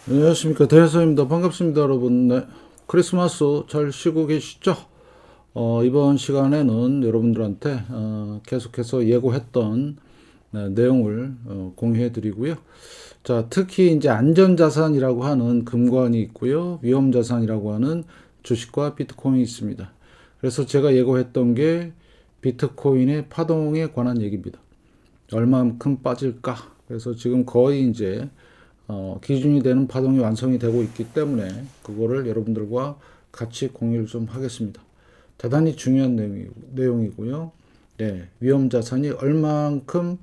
안녕하십니까, 대해서입니다. 반갑습니다, 여러분. 네, 크리스마스 잘 쉬고 계시죠? 이번 시간에는 여러분들한테 계속해서 예고했던 내용을 공유해 드리고요. 자, 특히 이제 안전자산이라고 하는 금관이 있고요, 위험자산이라고 하는 주식과 비트코인이 있습니다. 그래서 제가 예고했던 게 비트코인의 파동에 관한 얘기입니다. 얼마만큼 빠질까? 그래서 지금 거의 이제 기준이 되는 파동이 완성이 되고 있기 때문에 그거를 여러분들과 같이 공유를 좀 하겠습니다. 대단히 중요한 내용이고요. 네, 위험 자산이 얼만큼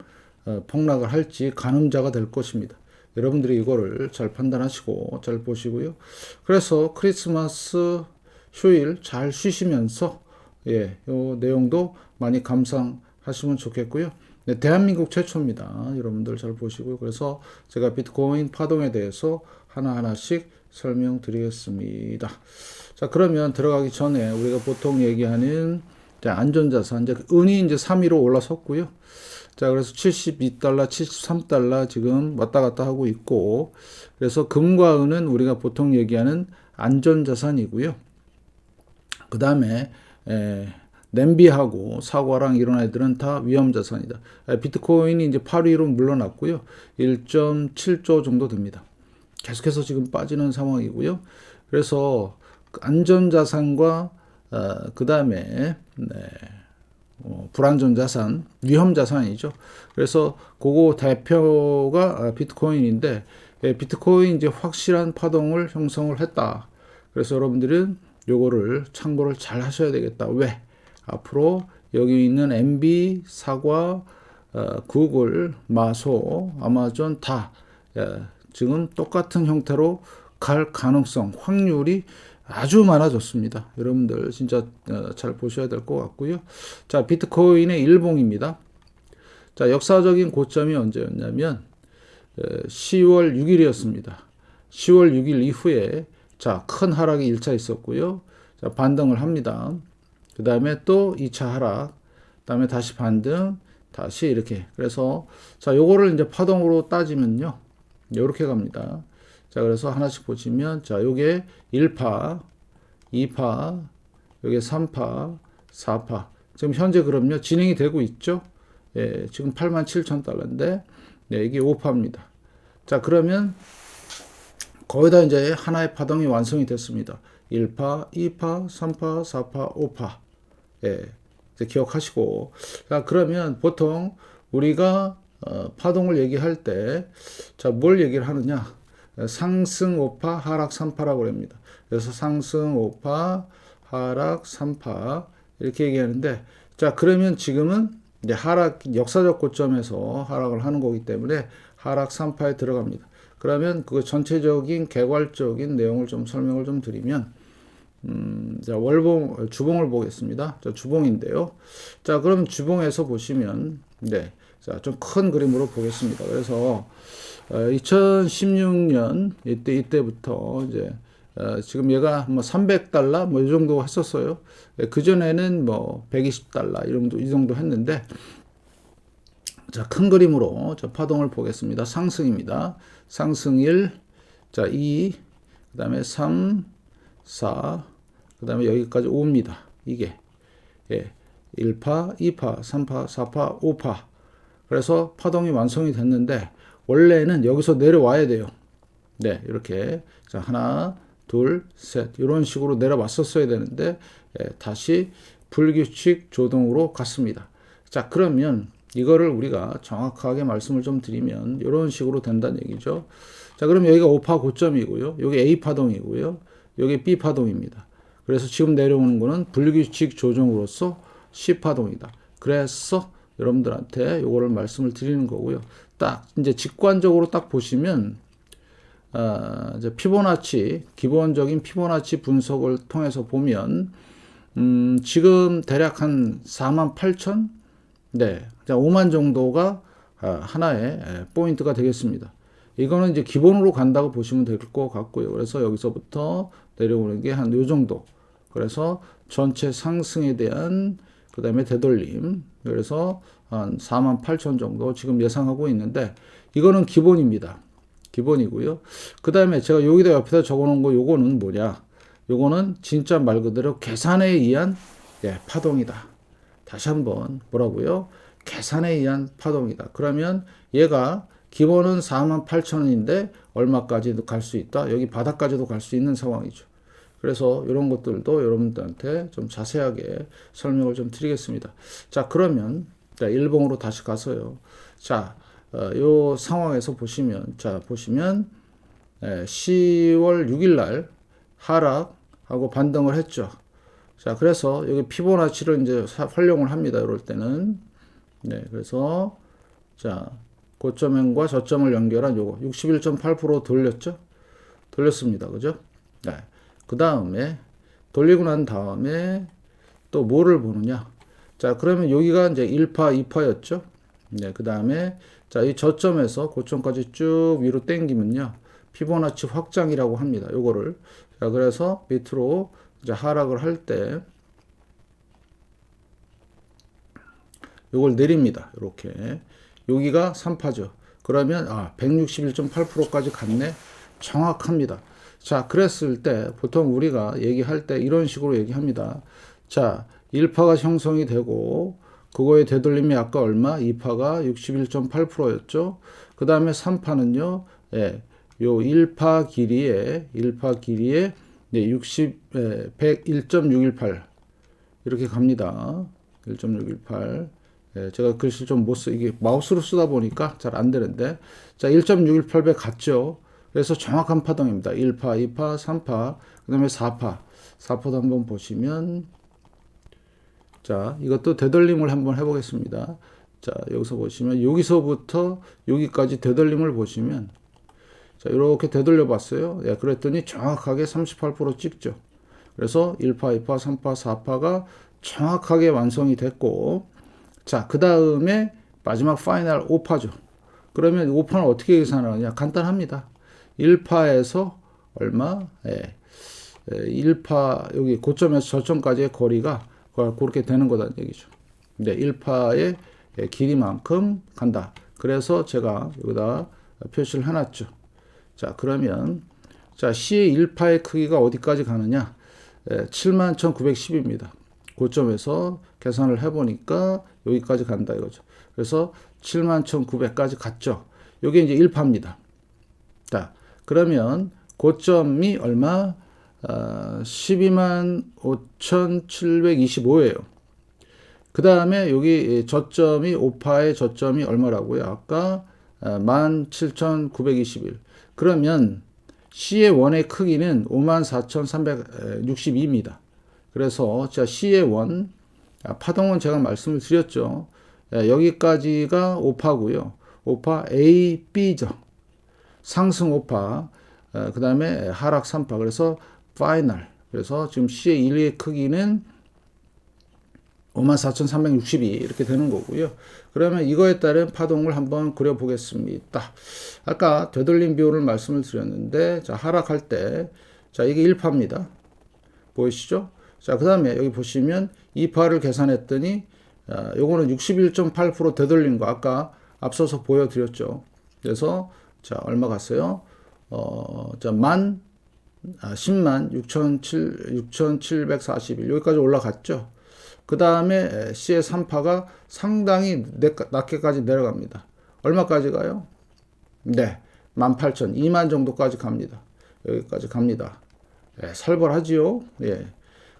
폭락을 할지 가늠자가 될 것입니다. 여러분들이 이거를 잘 판단하시고 잘 보시고요. 그래서 크리스마스 휴일 잘 쉬시면서 요 내용도 많이 감상하시면 좋겠고요. 네, 대한민국 최초입니다. 여러분들 잘 보시고요. 그래서 제가 비트코인 파동에 대해서 하나하나씩 설명드리겠습니다. 자, 그러면 들어가기 전에 우리가 보통 얘기하는 안전자산, 이제 은이 이제 3위로 올라섰고요. 자, 그래서 72달러, 73달러 지금 왔다 갔다 하고 있고, 그래서 금과 은은 우리가 보통 얘기하는 안전자산이고요. 그 다음에 냄비하고 사과랑 이런 애들은 다 위험자산이다. 비트코인이 이제 8위로 물러났고요. 1.7조 정도 됩니다. 계속해서 지금 빠지는 상황이고요. 그래서 안전자산과 그 다음에 불안전자산, 위험자산이죠. 그래서 그거 대표가 비트코인인데 비트코인 이제 확실한 파동을 형성을 했다. 그래서 여러분들은 요거를 참고를 잘 하셔야 되겠다. 왜? 앞으로 여기 있는 MB, 사과, 구글, 마소, 아마존 다 지금 똑같은 형태로 갈 가능성, 확률이 아주 많아졌습니다. 여러분들 진짜 잘 보셔야 될 것 같고요. 자, 비트코인의 일봉입니다. 자, 역사적인 고점이 언제였냐면 10월 6일이었습니다. 10월 6일 이후에 자, 큰 하락이 1차 있었고요. 자, 반등을 합니다. 그 다음에 또 2차 하락, 그 다음에 다시 반등, 다시 이렇게. 그래서 자, 요거를 이제 파동으로 따지면요, 요렇게 갑니다. 자, 그래서 하나씩 보시면 자, 요게 1파, 2파, 요게 3파, 4파. 지금 현재 그럼요, 진행이 되고 있죠. 예, 지금 87,000달러인데 네, 이게 5파입니다. 자, 그러면 거의 다 이제 하나의 파동이 완성이 됐습니다. 1파, 2파, 3파, 4파, 5파. 예, 이제 기억하시고. 자, 그러면 보통 우리가 파동을 얘기할 때, 자, 뭘 얘기를 하느냐? 상승 5파, 하락 3파라고 합니다. 그래서 상승 5파, 하락 3파 이렇게 얘기하는데, 자, 그러면 지금은 이제 하락 역사적 고점에서 하락을 하는 거기 때문에 하락 3파에 들어갑니다. 그러면 그 전체적인 개괄적인 내용을 좀 설명을 좀 드리면, 자, 주봉을 보겠습니다. 자, 주봉인데요. 자, 그럼 주봉에서 보시면, 네. 자, 좀 큰 그림으로 보겠습니다. 그래서, 2016년, 이때부터 이제, 지금 얘가 뭐 300달러 뭐 이 정도 했었어요. 그전에는 뭐 120달러 이 정도 했는데, 자, 큰 그림으로 저 파동을 보겠습니다. 상승입니다. 상승 1, 자, 2, 그 다음에 3, 4, 그 다음에 여기까지 5입니다. 이게. 예. 1파, 2파, 3파, 4파, 5파. 그래서 파동이 완성이 됐는데, 원래는 여기서 내려와야 돼요. 네, 이렇게. 자, 하나, 둘, 셋. 이런 식으로 내려왔었어야 되는데, 다시 불규칙 조동으로 갔습니다. 자, 그러면 이거를 우리가 정확하게 말씀을 좀 드리면 이런 식으로 된다는 얘기죠. 자, 그럼 여기가 5파 고점이고요. 여기 A 파동이고요. 여기 B 파동입니다. 그래서 지금 내려오는 거는 불규칙 조정으로서 C 파동이다. 그래서 여러분들한테 이거를 말씀을 드리는 거고요. 딱 이제 직관적으로 딱 보시면 이제 피보나치, 기본적인 피보나치 분석을 통해서 보면 지금 대략 한 48,000, 네, 5만 정도가 하나의 포인트가 되겠습니다. 이거는 이제 기본으로 간다고 보시면 될 것 같고요. 그래서 여기서부터 내려오는 게 한 요 정도. 그래서 전체 상승에 대한 그 다음에 되돌림. 그래서 한 48,000 정도 지금 예상하고 있는데 이거는 기본입니다. 기본이고요. 그 다음에 제가 여기다 옆에다 적어놓은 거 요거는 뭐냐? 요거는 진짜 말 그대로 계산에 의한 파동이다. 다시 한번 뭐라고요? 계산에 의한 파동이다. 그러면 얘가 기본은 48,000원인데 얼마까지도 갈 수 있다. 여기 바닥까지도 갈 수 있는 상황이죠. 그래서 이런 것들도 여러분들한테 좀 자세하게 설명을 좀 드리겠습니다. 자, 그러면 일봉으로 다시 가서요. 자, 요 상황에서 보시면, 자, 보시면 10월 6일 날 하락하고 반등을 했죠. 자, 그래서 여기 피보나치를 이제 활용을 합니다. 이럴 때는. 네, 그래서 자, 고점과 저점을 연결한 요거 61.8% 돌렸죠? 돌렸습니다. 그죠? 네. 그 다음에 돌리고 난 다음에 또 뭐를 보느냐? 자, 그러면 여기가 이제 1파, 2파였죠? 네, 그 다음에 자, 이 저점에서 고점까지 쭉 위로 당기면요. 피보나치 확장이라고 합니다. 요거를. 자, 그래서 밑으로 이제 하락을 할 때 요걸 내립니다. 이렇게. 여기가 3파죠. 그러면 161.8%까지 갔네. 정확합니다. 자, 그랬을 때 보통 우리가 얘기할 때 이런 식으로 얘기합니다. 자, 1파가 형성이 되고 그거의 되돌림이 아까 얼마? 2파가 61.8%였죠. 그 다음에 3파는요. 예, 요 1파 길이에 101.618 이렇게 갑니다. 1.618. 예, 제가 글씨 좀 못 쓰, 이게 마우스로 쓰다 보니까 잘 안 되는데. 자, 1.618배 갔죠. 그래서 정확한 파동입니다. 1파, 2파, 3파, 그 다음에 4파. 4파도 한번 보시면, 자, 이것도 되돌림을 한번 해보겠습니다. 자, 여기서 보시면, 여기서부터 여기까지 되돌림을 보시면, 자, 이렇게 되돌려 봤어요. 예, 그랬더니 정확하게 38% 찍죠. 그래서 1파, 2파, 3파, 4파가 정확하게 완성이 됐고, 자, 그 다음에 마지막 파이널 5파죠. 그러면 5파는 어떻게 계산하느냐? 간단합니다. 1파에서 얼마? 1파, 여기 고점에서 저점까지의 거리가 그렇게 되는 거다는 얘기죠. 네, 1파의 길이만큼 간다. 그래서 제가 여기다 표시를 해놨죠. 자, 그러면, 자, C의 1파의 크기가 어디까지 가느냐? 71,910입니다. 고점에서 계산을 해보니까 여기까지 간다 이거죠. 그래서 71,900까지 갔죠. 여기 이제 1파입니다. 자, 그러면 고점이 얼마? 125,725예요. 그 다음에 여기 저점이 5파의 저점이 얼마라고요? 아까 17,921. 그러면 C의 원의 크기는 54,362입니다. 그래서 자, C의 원 파동은 제가 말씀을 드렸죠. 여기까지가 5파고요. 5파 A, B죠. 상승 5파, 그 다음에 하락 3파. 그래서 파이널. 그래서 지금 C의 1의 크기는 54,362 이렇게 되는 거고요. 그러면 이거에 따른 파동을 한번 그려보겠습니다. 아까 되돌림 비율을 말씀을 드렸는데, 자, 하락할 때, 자, 이게 1파입니다. 보이시죠? 자, 그 다음에 여기 보시면 2파를 계산했더니, 요거는 61.8% 되돌린 거 아까 앞서서 보여드렸죠. 그래서, 자, 얼마 갔어요? 자, 10만 6,741. 여기까지 올라갔죠. 그 다음에 C의 3파가 상당히 낮게까지 내려갑니다. 얼마까지 가요? 네, 18,000, 2만 정도까지 갑니다. 여기까지 갑니다. 예, 살벌하지요. 예.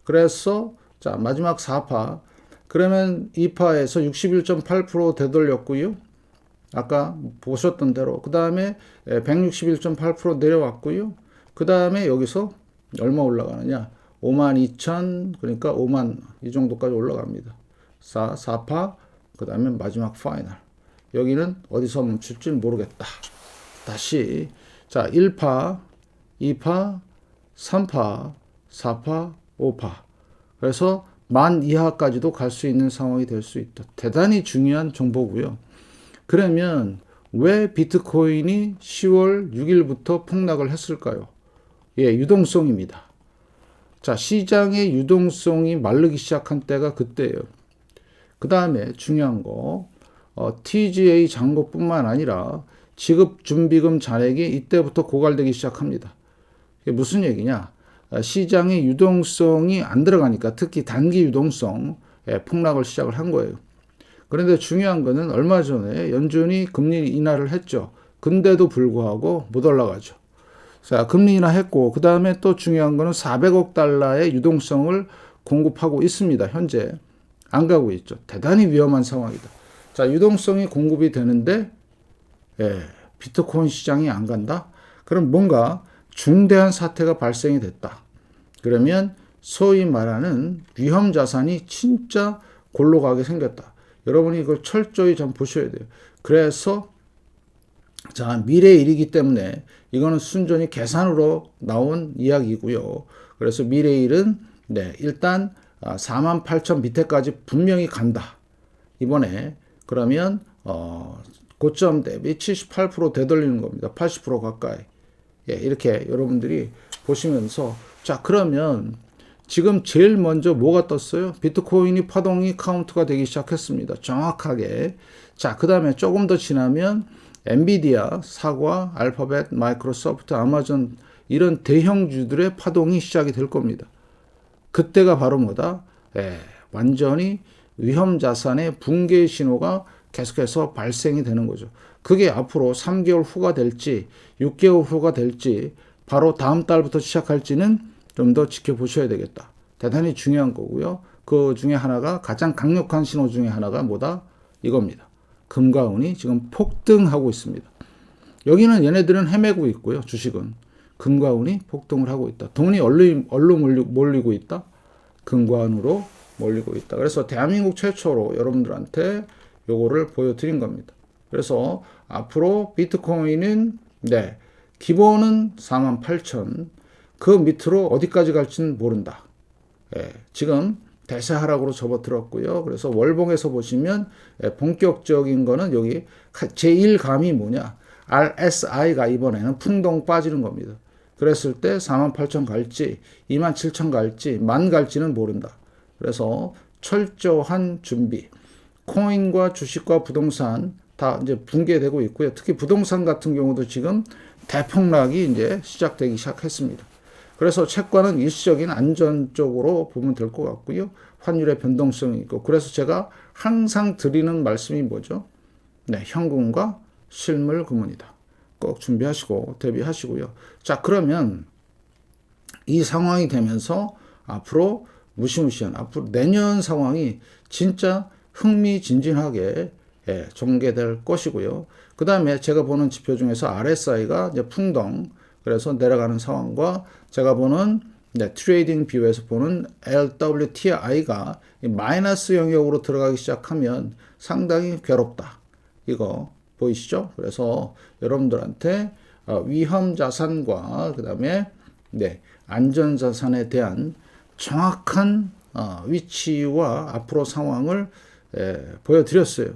그래서 자, 마지막 4파. 그러면 2파에서 61.8% 되돌렸고요. 아까 보셨던 대로. 그 다음에 161.8% 내려왔고요. 그 다음에 여기서 얼마 올라가느냐? 52,000, 그러니까 5만 이 정도까지 올라갑니다. 4파, 그 다음에 마지막 파이널. 여기는 어디서 멈출지 모르겠다. 다시 자, 1파, 2파, 3파, 4파, 5파. 그래서 10,000 이하까지도 갈 수 있는 상황이 될 수 있다. 대단히 중요한 정보고요. 그러면 왜 비트코인이 10월 6일부터 폭락을 했을까요? 예, 유동성입니다. 자, 시장의 유동성이 마르기 시작한 때가 그때예요. 그 다음에 중요한 거, TGA 잔고뿐만 아니라 지급 준비금 잔액이 이때부터 고갈되기 시작합니다. 이게 무슨 얘기냐? 시장의 유동성이 안 들어가니까 특히 단기 유동성 폭락을 시작을 한 거예요. 그런데 중요한 거는 얼마 전에 연준이 금리 인하를 했죠. 근데도 불구하고 못 올라가죠. 자, 금리 인하했고 그 다음에 또 중요한 거는 400억 달러의 유동성을 공급하고 있습니다. 현재 안 가고 있죠. 대단히 위험한 상황이다. 자, 유동성이 공급이 되는데 비트코인 시장이 안 간다? 그럼 뭔가 중대한 사태가 발생이 됐다. 그러면 소위 말하는 위험 자산이 진짜 골로 가게 생겼다. 여러분이 이걸 철저히 좀 보셔야 돼요. 그래서 자, 미래의 일이기 때문에 이거는 순전히 계산으로 나온 이야기고요. 그래서 미래의 일은 일단 48,000 밑에까지 분명히 간다. 이번에 그러면 고점 대비 78% 되돌리는 겁니다. 80% 가까이. 이렇게 여러분들이 보시면서 자, 그러면 지금 제일 먼저 뭐가 떴어요? 비트코인이 파동이 카운트가 되기 시작했습니다. 정확하게. 자, 그 다음에 조금 더 지나면 엔비디아, 사과, 알파벳, 마이크로소프트, 아마존 이런 대형주들의 파동이 시작이 될 겁니다. 그때가 바로 뭐다? 완전히 위험 자산의 붕괴 신호가 계속해서 발생이 되는 거죠. 그게 앞으로 3개월 후가 될지 6개월 후가 될지 바로 다음 달부터 시작할지는 좀 더 지켜보셔야 되겠다. 대단히 중요한 거고요. 그 중에 하나가 가장 강력한 신호 중에 하나가 뭐다? 이겁니다. 금과 은이 지금 폭등하고 있습니다. 여기는 얘네들은 헤매고 있고요. 주식은. 금과 은이 폭등을 하고 있다. 돈이 얼로 몰리고 있다. 금과 은으로 몰리고 있다. 그래서 대한민국 최초로 여러분들한테 요거를 보여드린 겁니다. 그래서 앞으로 비트코인은 기본은 48,000 그 밑으로 어디까지 갈지는 모른다. 지금 대세 하락으로 접어들었고요. 그래서 월봉에서 보시면 본격적인 거는 여기 제1감이 뭐냐. RSI가 이번에는 풍덩 빠지는 겁니다. 그랬을 때 48,000 갈지 27,000 갈지 10,000 갈지는 모른다. 그래서 철저한 준비. 코인과 주식과 부동산 다 이제 붕괴되고 있고요. 특히 부동산 같은 경우도 지금 대폭락이 이제 시작되기 시작했습니다. 그래서 채권은 일시적인 안전 쪽으로 보면 될 것 같고요. 환율의 변동성이 있고. 그래서 제가 항상 드리는 말씀이 뭐죠? 현금과 실물 금은이다. 꼭 준비하시고 대비하시고요. 자, 그러면 이 상황이 되면서 앞으로 무시무시한 앞으로 내년 상황이 진짜 흥미진진하게 전개될 것이고요. 그 다음에 제가 보는 지표 중에서 RSI가 이제 풍덩 그래서 내려가는 상황과 제가 보는 트레이딩 뷰에서 보는 LWTI가 마이너스 영역으로 들어가기 시작하면 상당히 괴롭다. 이거 보이시죠? 그래서 여러분들한테 위험 자산과 그 다음에 안전 자산에 대한 정확한 위치와 앞으로 상황을 보여드렸어요.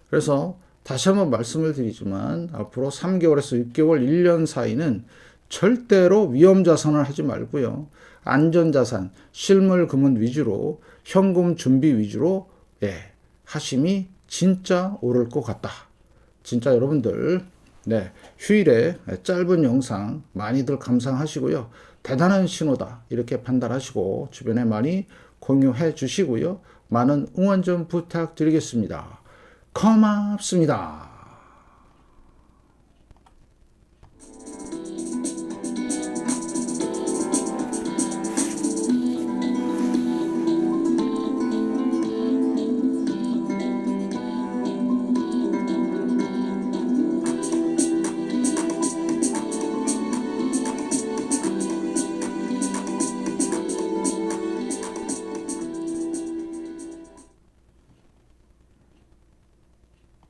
그래서 다시 한번 말씀을 드리지만 앞으로 3개월에서 6개월, 1년 사이는 절대로 위험 자산을 하지 말고요. 안전 자산, 실물 금은 위주로 현금 준비 위주로 하심이 진짜 옳을 것 같다. 진짜 여러분들 휴일에 짧은 영상 많이들 감상하시고요. 대단한 신호다 이렇게 판단하시고 주변에 많이 공유해 주시고요. 많은 응원 좀 부탁드리겠습니다. 고맙습니다.